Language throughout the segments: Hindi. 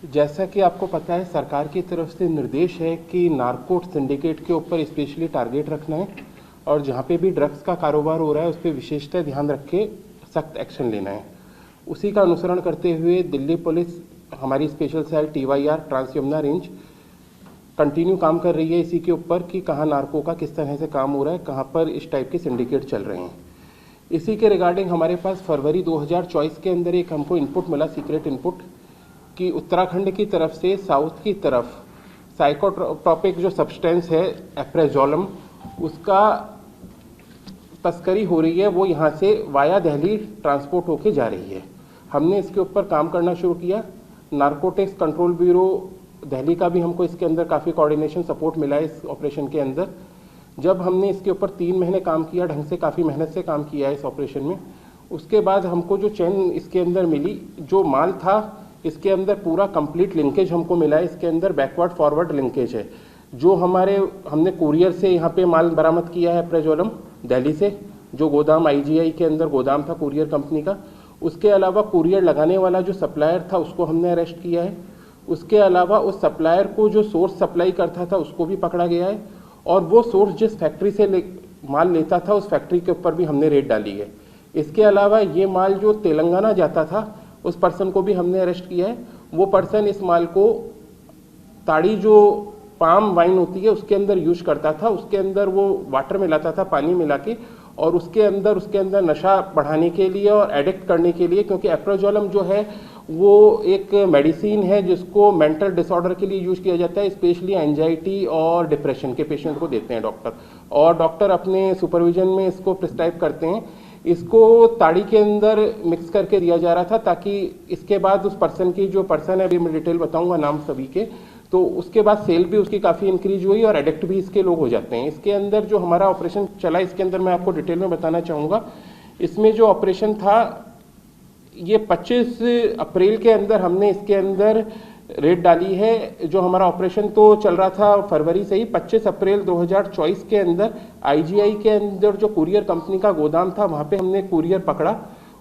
जैसा कि आपको पता है, सरकार की तरफ से निर्देश है कि नारकोट सिंडिकेट के ऊपर स्पेशली टारगेट रखना है और जहाँ पे भी ड्रग्स का कारोबार हो रहा है उस पर विशेषतः ध्यान रख के सख्त एक्शन लेना है। उसी का अनुसरण करते हुए दिल्ली पुलिस, हमारी special cell TYR trans Yamuna range continue काम कर रही है इसी के ऊपर कि कहाँ नार्को का किस तरह से काम हो रहा है, कहाँ पर इस टाइप के सिंडिकेट चल रहे हैं। इसी के रिगार्डिंग हमारे पास फरवरी 2024 के अंदर एक हमको इनपुट मिला, सीक्रेट इनपुट, कि उत्तराखंड की तरफ से साउथ की तरफ साइकोट्रोपिक जो सब्सटेंस है एप्रेजोलम, उसका तस्करी हो रही है। वो यहाँ से वाया दिल्ली ट्रांसपोर्ट होके जा रही है। हमने इसके ऊपर काम करना शुरू किया। नारकोटिक्स कंट्रोल ब्यूरो दिल्ली का भी हमको इसके अंदर काफ़ी कोऑर्डिनेशन सपोर्ट मिला है इस ऑपरेशन के अंदर। जब हमने इसके ऊपर 3 महीने काम किया, ढंग से काफ़ी मेहनत से काम किया है इस ऑपरेशन में, उसके बाद हमको जो चेन इसके अंदर मिली, जो माल था इसके अंदर पूरा कंप्लीट लिंकेज हमको मिला है। इसके अंदर बैकवर्ड फॉरवर्ड लिंकेज है। जो हमने कुरियर से यहाँ पे माल बरामद किया है एप्रेजोलम दिल्ली से, जो गोदाम IGI के अंदर गोदाम था कुरियर कंपनी का। उसके अलावा कुरियर लगाने वाला जो सप्लायर था उसको हमने अरेस्ट किया है। उसके अलावा उस सप्लायर को जो सोर्स सप्लाई करता था उसको भी पकड़ा गया है, और वो सोर्स जिस फैक्ट्री से माल लेता था उस फैक्ट्री के ऊपर भी हमने रेड डाली है। इसके अलावा ये माल जो तेलंगाना जाता था उस पर्सन को भी हमने अरेस्ट किया है। वो पर्सन इस माल को ताड़ी जो पाम वाइन होती है उसके अंदर यूज करता था। उसके अंदर वो वाटर मिलाता था, पानी मिला के, और उसके अंदर नशा बढ़ाने के लिए और एडिक्ट करने के लिए, क्योंकि एप्रोजोलम जो है वो एक मेडिसिन है जिसको मेंटल डिसऑर्डर के लिए यूज किया जाता है, स्पेशली एंजाइटी और डिप्रेशन के पेशेंट को देते हैं डॉक्टर, और डॉक्टर अपने सुपरविजन में इसको प्रिस्क्राइब करते हैं। इसको ताड़ी के अंदर मिक्स करके दिया जा रहा था ताकि इसके बाद उस पर्सन की, जो पर्सन है अभी मैं डिटेल बताऊंगा नाम सभी के, तो उसके बाद सेल भी उसकी काफ़ी इंक्रीज हुई और एडिक्ट भी इसके लोग हो जाते हैं। इसके अंदर जो हमारा ऑपरेशन चला इसके अंदर मैं आपको डिटेल में बताना चाहूँगा। इसमें जो ऑपरेशन था ये 25 अप्रैल के अंदर हमने इसके अंदर रेड डाली है। जो हमारा ऑपरेशन तो चल रहा था फरवरी से ही। 25 अप्रैल 2024 के अंदर IGI के अंदर जो कुरियर कंपनी का गोदाम था वहाँ पे हमने कुरियर पकड़ा।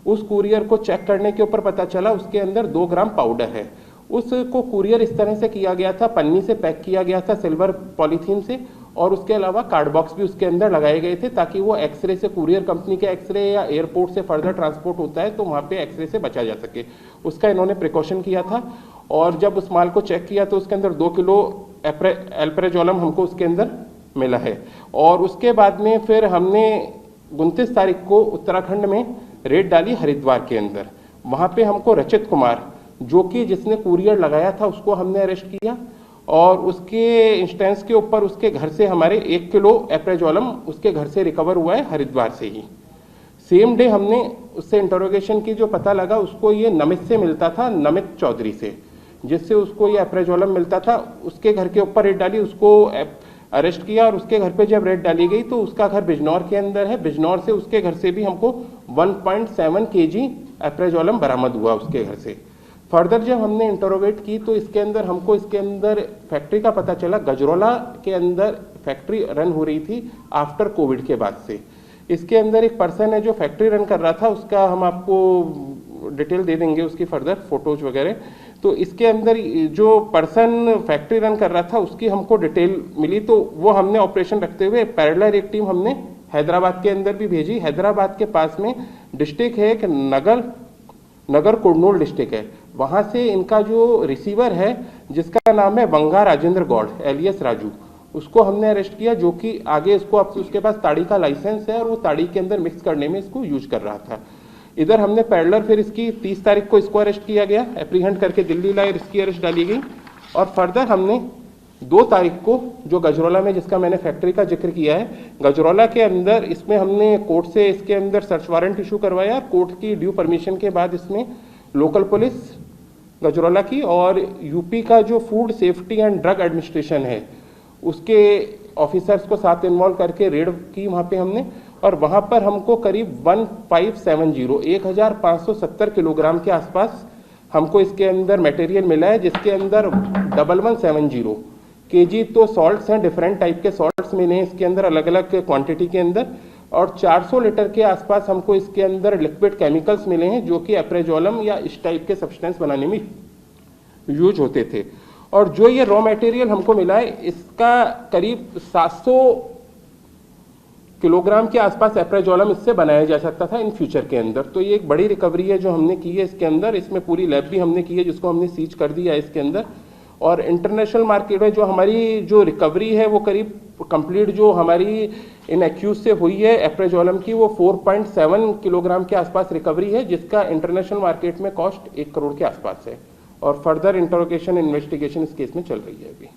उस कुरियर को चेक करने के ऊपर पता चला उसके अंदर 2 ग्राम पाउडर है। उसको कुरियर इस तरह से किया गया था, पन्नी से पैक किया गया था, सिल्वर पॉलीथीन से, और उसके अलावा कार्ड बॉक्स भी उसके अंदर लगाए गए थे ताकि वो एक्सरे से, कुरियर कंपनी के एक्सरे या एयरपोर्ट से फर्दर ट्रांसपोर्ट होता है तो वहाँ पे एक्सरे से बचा जा सके, उसका इन्होंने प्रिकॉशन किया था। और जब उस माल को चेक किया तो उसके अंदर 2 किलो एल्प्रेजोलम हमको उसके अंदर मिला है। और उसके बाद में फिर हमने 29 तारीख को उत्तराखंड में रेड डाली हरिद्वार के अंदर। वहाँ पे हमको रचित कुमार, जो कि जिसने कुरियर लगाया था, उसको हमने अरेस्ट किया, और उसके इंस्टेंस के ऊपर उसके घर से हमारे 1 किलो एप्रेजोलम उसके घर से रिकवर हुआ है हरिद्वार से ही। सेम डे हमने उससे इंटरोगेशन की, जो पता लगा उसको ये नमित से मिलता था, नमित चौधरी से, जिससे उसको ये एप्रेजोलम मिलता था। उसके घर के ऊपर रेड डाली, उसको अरेस्ट किया, और उसके घर पे जब रेड डाली गई तो उसका घर बिजनौर के अंदर है। बिजनौर से उसके घर से भी हमको 1.7 kg एप्रेजोलम बरामद हुआ उसके घर से। फर्दर जब हमने इंटरोगेट की तो इसके अंदर फैक्ट्री का पता चला। गजरौला के अंदर फैक्ट्री रन हो रही थी आफ्टर कोविड के बाद से। इसके अंदर एक पर्सन है जो फैक्ट्री रन कर रहा था, उसका हम आपको डिटेल दे देंगे, उसकी फर्दर फोटोज वगैरह। तो इसके अंदर जो पर्सन फैक्ट्री रन कर रहा था उसकी हमको डिटेल मिली, तो वो हमने ऑपरेशन रखते हुए पैरेलल एक टीम हमने हैदराबाद के अंदर भी भेजी। हैदराबाद के पास में डिस्ट्रिक्ट है कि नगर कुर्नूल डिस्ट्रिक्ट है, वहाँ से इनका जो रिसीवर है जिसका नाम है बंगा राजेंद्र गौड़ एलियस राजू, उसको हमने अरेस्ट किया, जो कि आगे इसको अब उसके पास ताड़ी का लाइसेंस है और वो ताड़ी के अंदर मिक्स करने में इसको यूज कर रहा था। इधर हमने पैरेलल फिर इसकी 30 तारीख को इसको अरेस्ट किया गया, एप्रीहेंड करके दिल्ली लाए, इसकी अरेस्ट डाली गई। और फर्दर हमने 2 तारीख को जो गजरौला में, जिसका मैंने फैक्ट्री का जिक्र किया है, गजरौला के अंदर इसमें हमने कोर्ट से इसके अंदर सर्च वारंट इशू करवाया। कोर्ट की ड्यू परमिशन के बाद इसमें लोकल पुलिस गजरौला की और यूपी का जो food safety and drug administration है उसके ऑफिसर्स को साथ इन्वॉल्व करके रेड की वहाँ पे हमने, और वहाँ पर हमको करीब 1570 किलोग्राम के आसपास हमको इसके अंदर मटेरियल मिला है, जिसके अंदर 1170 केजी तो सॉल्ट्स हैं, डिफरेंट टाइप के सॉल्ट्स मिले हैं इसके अंदर अलग अलग क्वांटिटी के अंदर, और 400 लीटर के आसपास हमको इसके अंदर लिक्विड केमिकल्स मिले हैं जो कि एप्रेजोलम या इस टाइप के सब्सटेंस बनाने में यूज होते थे। और जो ये रॉ मटेरियल हमको मिला है इसका करीब 700 किलोग्राम के आसपास एप्राजोलम इससे बनाया जा सकता था इन फ्यूचर के अंदर। तो ये एक बड़ी रिकवरी है जो हमने की है इसके अंदर। इसमें पूरी लैब भी हमने की है जिसको हमने सीज कर दिया है इसके अंदर। और इंटरनेशनल मार्केट में जो हमारी जो रिकवरी है वो करीब कंप्लीट जो हमारी इन एक्यूज से हुई है एप्राजोलम की, वो 4.7 किलोग्राम के आसपास रिकवरी है, जिसका इंटरनेशनल मार्केट में कॉस्ट 1 करोड़ के आसपास है। और फर्दर इंटरोगेशन इन्वेस्टिगेशन इस केस में चल रही है अभी।